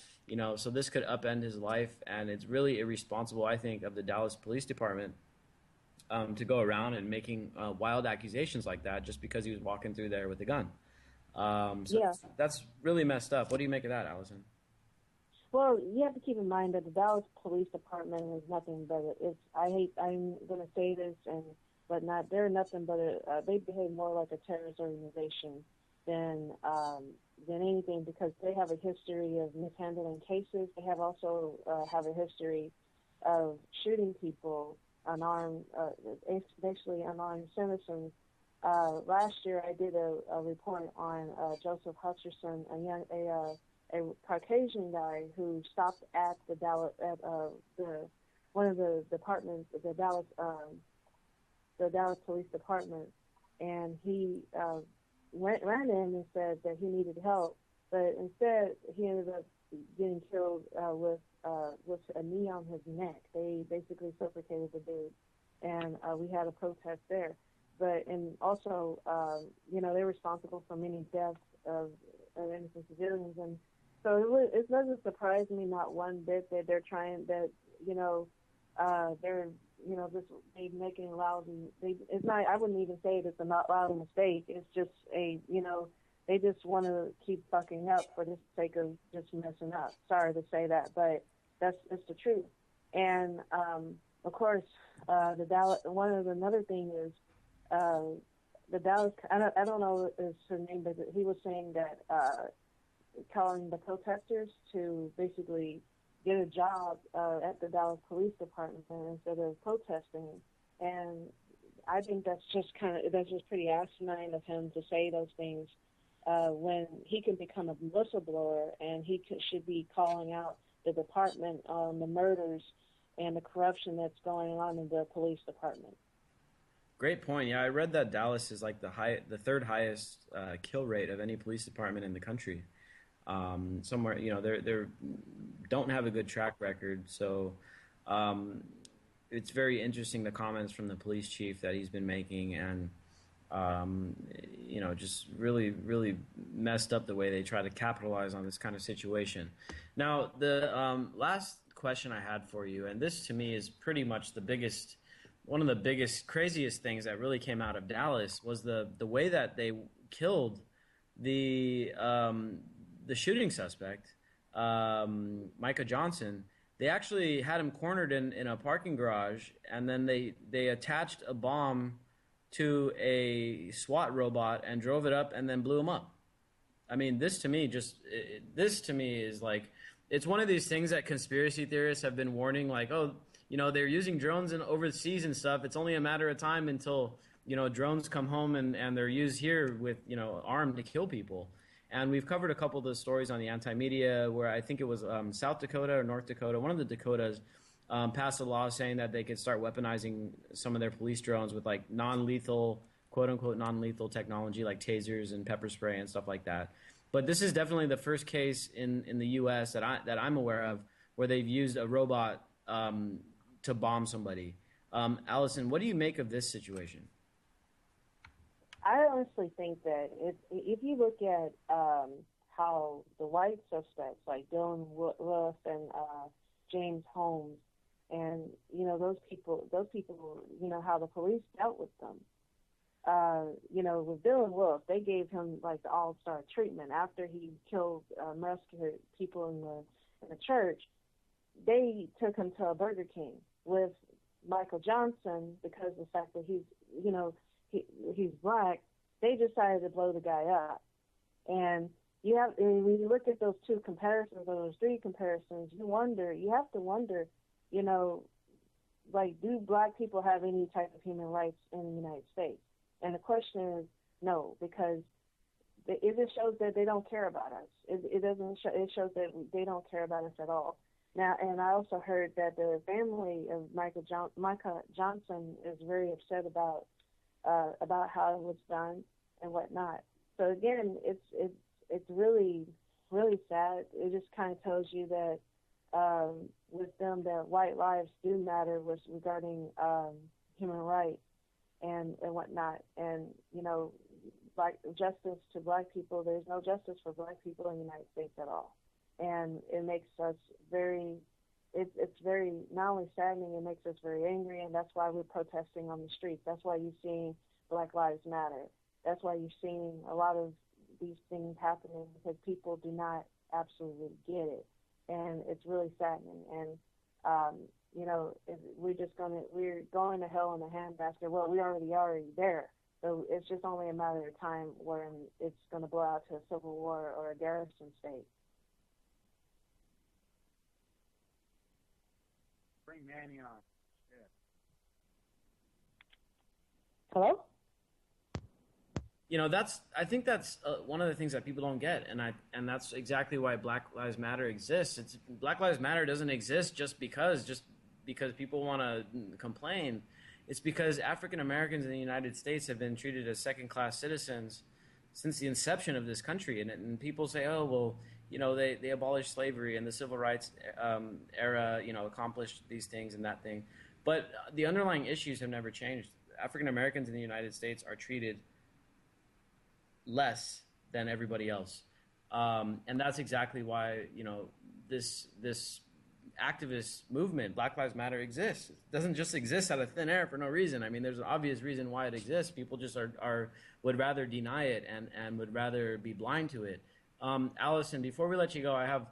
So this could upend his life, and it's really irresponsible, I think, of the Dallas Police Department to go around and making wild accusations like that just because he was walking through there with a gun. Yeah. That's really messed up. What do you make of that, Allison? Well, you have to keep in mind that the Dallas Police Department is nothing but I'm going to say this, they're nothing but they behave more like a terrorist organization than anything because they have a history of mishandling cases. They have also have a history of shooting people unarmed, basically unarmed citizens. Last year, I did a report on Joseph Hutcherson, a Caucasian guy who stopped at the Dallas one of the departments, the Dallas Police Department, and he ran in and said that he needed help, but instead he ended up getting killed with a knee on his neck. They basically suffocated the dude, and we had a protest there. And also, they're responsible for many deaths of innocent civilians, and so it doesn't surprise me not one bit that they're trying that they're just they making lousy. It's not. I wouldn't even say it's a not lousy mistake. It's just they just want to keep fucking up for the sake of just messing up. Sorry to say that, but that's the truth. And of course, the Dallas. Another thing is the Dallas. I don't know his name, but he was saying that calling the protesters to basically get a job at the Dallas Police Department instead of protesting. And I think that's just pretty asinine of him to say those things when he can become a whistleblower, and should be calling out the department on the murders and the corruption that's going on in the police department. Great point. Yeah, I read that Dallas is like the third highest kill rate of any police department in the country. Somewhere, they don't have a good track record. So it's very interesting, the comments from the police chief that he's been making, and just really, really messed up the way they try to capitalize on this kind of situation. Now, the last question I had for you, and this to me is pretty much one of the biggest, craziest things that really came out of Dallas, was the way that they killed the shooting suspect, Micah Johnson. They actually had him cornered in a parking garage, and then they attached a bomb to a SWAT robot and drove it up and then blew him up. I mean, this to me is like, it's one of these things that conspiracy theorists have been warning, like, they're using drones overseas and stuff. It's only a matter of time until, drones come home and they're used here with, armed to kill people. And we've covered a couple of those stories on the anti-media, where I think it was South Dakota or North Dakota, one of the Dakotas, passed a law saying that they could start weaponizing some of their police drones with like non-lethal, quote-unquote non-lethal technology, like tasers and pepper spray and stuff like that. But this is definitely the first case in the U.S. that I'm aware of where they've used a robot to bomb somebody. Allison, what do you make of this situation? I honestly think that if you look at how the white suspects like Dylan Wolf and James Holmes, and those people, how the police dealt with them. With Dylan Wolf, they gave him like the all-star treatment after he killed massacred people in the church. They took him to a Burger King. With Michael Johnson, because of the fact that he's black, they decided to blow the guy up. And when you look at those two comparisons, or those three comparisons, you have to wonder, do black people have any type of human rights in the United States? And the question is no, because it just shows that they don't care about us. It doesn't show. It shows that they don't care about us at all. Now, and I also heard that the family of Micah Johnson is very upset about how it was done and whatnot. So again, it's really, really sad. It just kind of tells you that with them, that white lives do matter regarding human rights and whatnot. And like justice to black people, there's no justice for black people in the United States at all. And it makes us it's very not only saddening, it makes us very angry, and that's why we're protesting on the streets. That's why you're seeing Black Lives Matter. That's why you're seeing a lot of these things happening, because people do not absolutely get it, and it's really saddening. And we're going to hell in a handbasket. Well, we already there. So it's just only a matter of time when it's going to blow out to a civil war or a garrison state. Bring Manny on. Yeah. Hello? I think that's one of the things that people don't get, and that's exactly why Black Lives Matter exists. Black Lives Matter doesn't exist just because people want to complain. It's because African Americans in the United States have been treated as second-class citizens since the inception of this country, and people say, oh well, they abolished slavery and the civil rights era, accomplished these things and that thing. But the underlying issues have never changed. African Americans in the United States are treated less than everybody else. And that's exactly why, this activist movement, Black Lives Matter, exists. It doesn't just exist out of thin air for no reason. I mean, there's an obvious reason why it exists. People just would rather deny it and would rather be blind to it. Allison, before we let you go, I have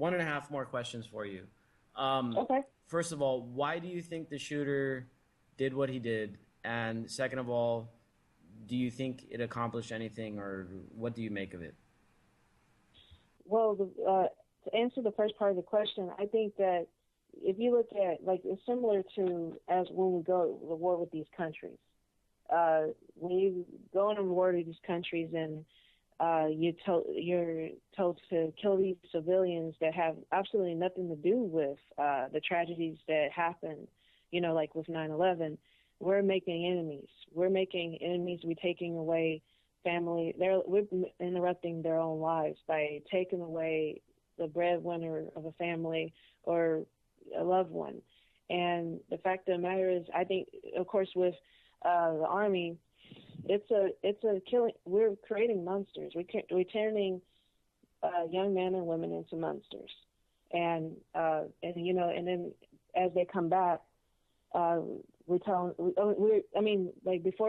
1.5 more questions for you. Okay. First of all, why do you think the shooter did what he did? And second of all, do you think it accomplished anything, or what do you make of it? Well, to answer the first part of the question, I think that if you look at, like, it's similar to as when we go to war with these countries. When you go into war with these countries and you're told to kill these civilians that have absolutely nothing to do with the tragedies that happened, like with 9/11, we're making enemies. We're making enemies. We're taking away family. We're interrupting their own lives by taking away the breadwinner of a family or a loved one. And the fact of the matter is, I think, of course, with the Army, it's a killing. We're creating monsters. We're turning young men and women into monsters. And then as they come back, before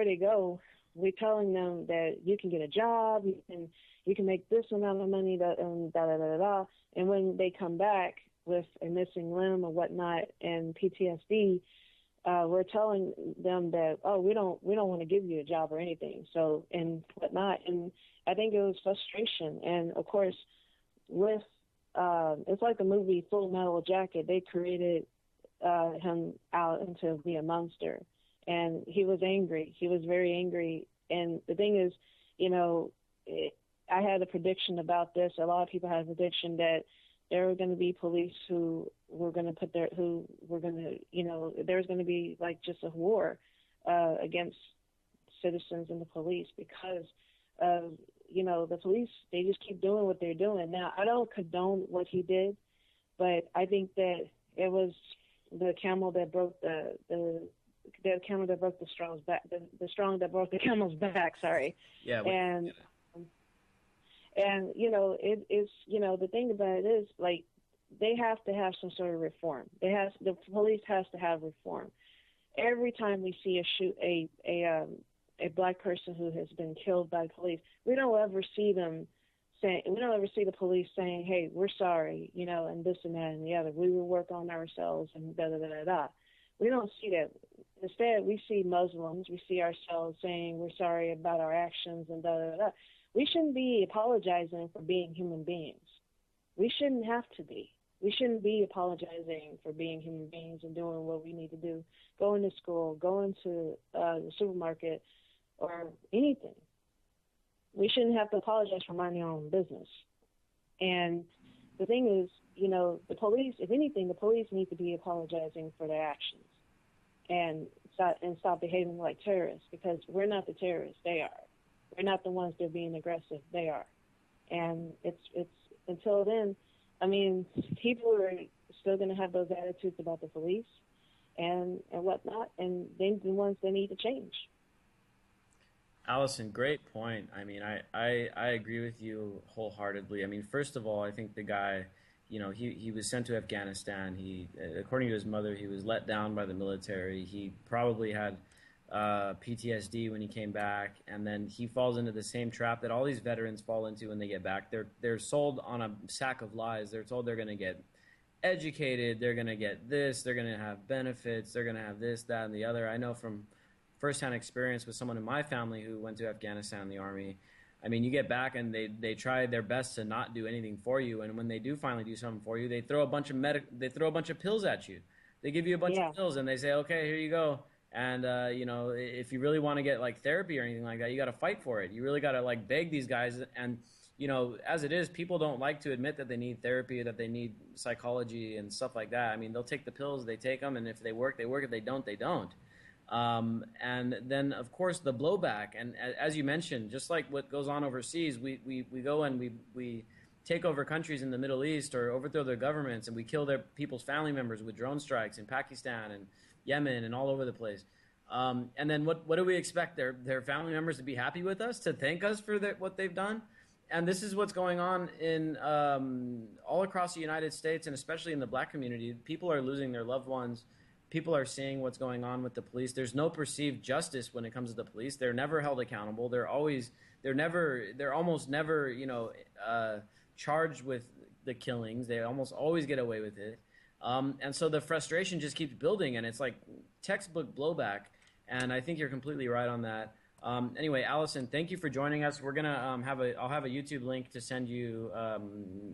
they go, we're telling them that you can get a job, you can make this amount of money, and da da da da da. And when they come back with a missing limb or whatnot and PTSD, we're telling them that, we don't want to give you a job or anything. So, and whatnot. And I think it was frustration. And of course, with it's like the movie Full Metal Jacket. They created him out to be a monster, and he was angry. He was very angry. And the thing is, I had a prediction about this. A lot of people had a prediction that there were going to be police who were going to there was going to be like just a war against citizens and the police because of, the police, they just keep doing what they're doing. Now, I don't condone what he did, but I think that it was the camel that broke the camel that broke the straw's back, the straw that broke the camel's back. Sorry. Yeah. And it's the thing about it is, like, they have to have some sort of reform. The police has to have reform. Every time we see a black person who has been killed by police, we don't ever see the police saying, "Hey, we're sorry," and this and that and the other. We will work on ourselves and da da da da da. We don't see that. Instead, we see Muslims. We see ourselves saying we're sorry about our actions and da da da da. We shouldn't be apologizing for being human beings. We shouldn't have to be. We shouldn't be apologizing for being human beings and doing what we need to do, going to school, going to the supermarket, or anything. We shouldn't have to apologize for minding our own business. And the thing is, the police, if anything, the police need to be apologizing for their actions and stop behaving like terrorists, because we're not the terrorists, they are. We're not the ones that are being aggressive, they are. And it's until then, people are still going to have those attitudes about the police and whatnot, and they're the ones that need to change. Allison, great point. I agree with you wholeheartedly. First of all, I think the guy, he was sent to Afghanistan. According to his mother, he was let down by the military. He probably had PTSD when he came back, and then he falls into the same trap that all these veterans fall into when they get back. They're sold on a sack of lies. They're told they're going to get educated, they're going to get this, they're going to have benefits, they're going to have this, that, and the other. I know from firsthand experience with someone in my family who went to Afghanistan in the Army. You get back and they try their best to not do anything for you, and when they do finally do something for you, they throw a bunch of pills at you. They give you a bunch of pills and they say, "Okay, here you go." And, if you really want to get like therapy or anything like that, you got to fight for it. You really got to like beg these guys. And, as it is, people don't like to admit that they need therapy, that they need psychology and stuff like that. They'll take the pills, they take them. And if they work, they work. If they don't, they don't. And then, of course, the blowback. And as you mentioned, just like what goes on overseas, we go and we take over countries in the Middle East or overthrow their governments, and we kill their people's family members with drone strikes in Pakistan and Yemen and all over the place. And then what do we expect? Their family members to be happy with us, to thank us for what they've done? And this is what's going on in all across the United States, and especially in the black community. People are losing their loved ones. People are seeing what's going on with the police. There's no perceived justice when it comes to the police. They're never held accountable. They're almost never, charged with the killings. They almost always get away with it. And so the frustration just keeps building, and it's like textbook blowback. And I think you're completely right on that. Anyway, Allison, thank you for joining us. We're gonna I'll have a YouTube link to send you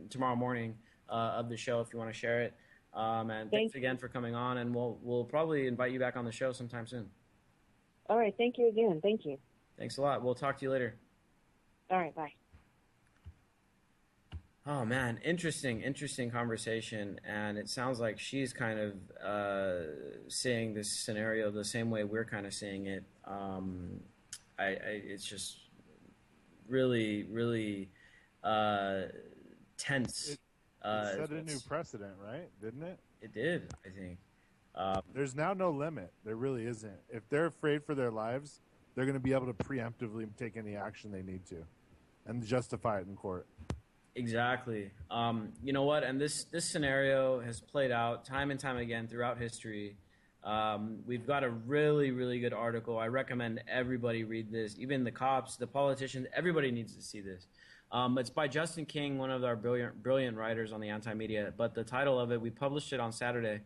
tomorrow morning of the show if you want to share it. And thanks again for coming on, and we'll probably invite you back on the show sometime soon. All right, thank you again. Thank you. Thanks a lot. We'll talk to you later. All right, bye. Oh man, interesting conversation, and it sounds like she's kind of seeing this scenario the same way we're kind of seeing it. It's just really tense. It set a new precedent, right? Didn't it? It did, I think. There's now no limit. There really isn't. If they're afraid for their lives, they're going to be able to preemptively take any action they need to and justify it in court. Exactly. You know what? And this scenario has played out time and time again throughout history. We've got a really good article. I recommend everybody read this. Even the cops, the politicians, everybody needs to see this. It's by Justin King, one of our brilliant writers on the anti-media. But the title of it, we published it on Saturday.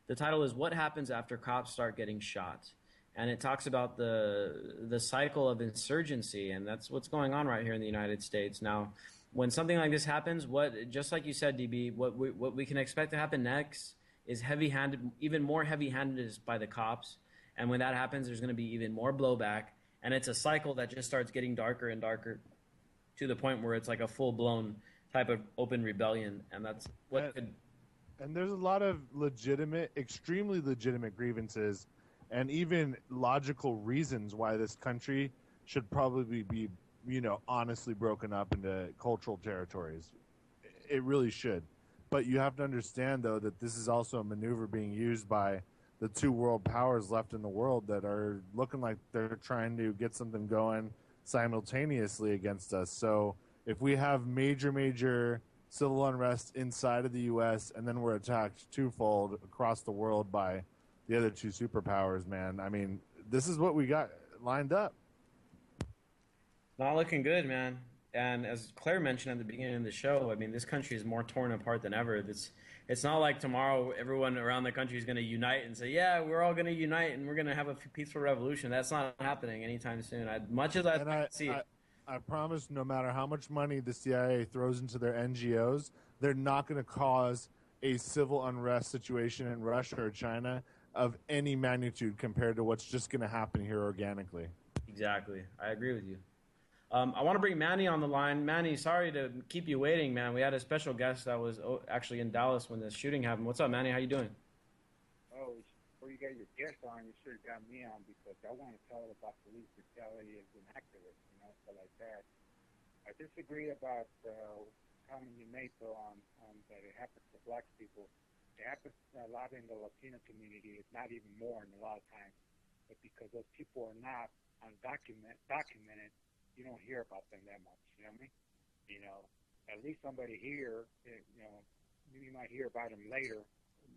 The title is "What Happens After Cops Start Getting Shot?" And it talks about the cycle of insurgency, and that's what's going on right here in the United States now. When something like this happens, just like you said, DB, what we can expect to happen next is heavy-handed, even more heavy-handedness by the cops. And when that happens, there's going to be even more blowback. And it's a cycle that just starts getting darker and darker to the point where it's like a full-blown type of open rebellion. And that's what could... And there's a lot of extremely legitimate grievances and even logical reasons why this country should probably be, honestly broken up into cultural territories. It really should. But you have to understand, though, that this is also a maneuver being used by the two world powers left in the world that are looking like they're trying to get something going simultaneously against us. So if we have major civil unrest inside of the U.S. and then we're attacked twofold across the world by the other two superpowers, man, I mean, this is what we got lined up. Not looking good, man. And as Claire mentioned at the beginning of the show, I mean, this country is more torn apart than ever. It's not like tomorrow everyone around the country is going to unite and say, yeah, we're all going to unite and we're going to have a peaceful revolution. That's not happening anytime soon. I see it. I promise no matter how much money the CIA throws into their NGOs, they're not going to cause a civil unrest situation in Russia or China of any magnitude compared to what's just going to happen here organically. Exactly. I agree with you. I want to bring Manny on the line. Manny, sorry to keep you waiting, man. We had a special guest that was actually in Dallas when the shooting happened. What's up, Manny? How you doing? Oh, before you get your guest on, you should have got me on because I want to tell about police brutality as an activist, stuff like that. I disagree about the comment you made, though, on that it happens to black people. It happens a lot in the Latino community, if not even more in a lot of times. But because those people are not documented, you don't hear about them that much, you know what I mean? At least somebody here, you might hear about them later,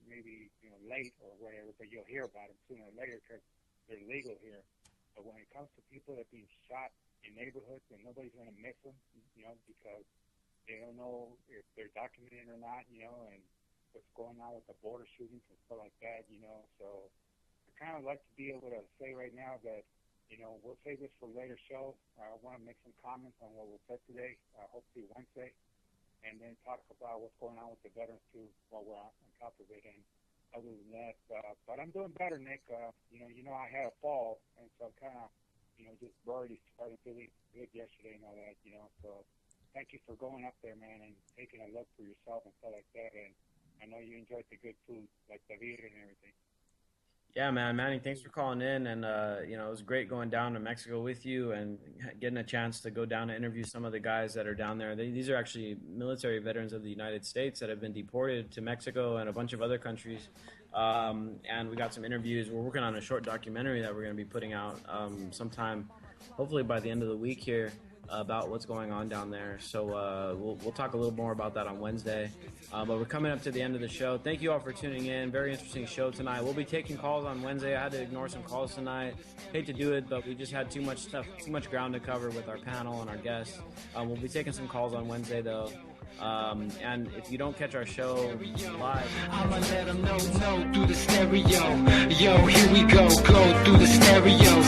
maybe, late or whatever, but you'll hear about them sooner or later because they're legal here. But when it comes to people that are being shot in neighborhoods and nobody's going to miss them, because they don't know if they're documented or not, and what's going on with the border shootings and stuff like that, so I kind of like to be able to say right now that, we'll save this for a later show. I want to make some comments on what was said today, hopefully Wednesday, and then talk about what's going on with the veterans too while we're on top of it. And other than that, but I'm doing better, Nick. I had a fall, and so kind of, just already started feeling good yesterday and all that, So thank you for going up there, man, and taking a look for yourself and stuff like that. And I know you enjoyed the good food, like the beer and everything. Yeah, man, Manny, thanks for calling in, and it was great going down to Mexico with you and getting a chance to go down to interview some of the guys that are down there. These are actually military veterans of the United States that have been deported to Mexico and a bunch of other countries, and we got some interviews. We're working on a short documentary that we're going to be putting out sometime, hopefully by the end of the week here, about what's going on down there. So we'll talk a little more about that on Wednesday. But we're coming up to the end of the show. Thank you all for tuning in. Very interesting show tonight. We'll be taking calls on Wednesday. I had to ignore some calls tonight. Hate to do it, but we just had too much ground to cover with our panel and our guests. We'll be taking some calls on Wednesday, though. And if you don't catch our show live, I'ma let them know through the stereo. Yo, here we go through the stereo.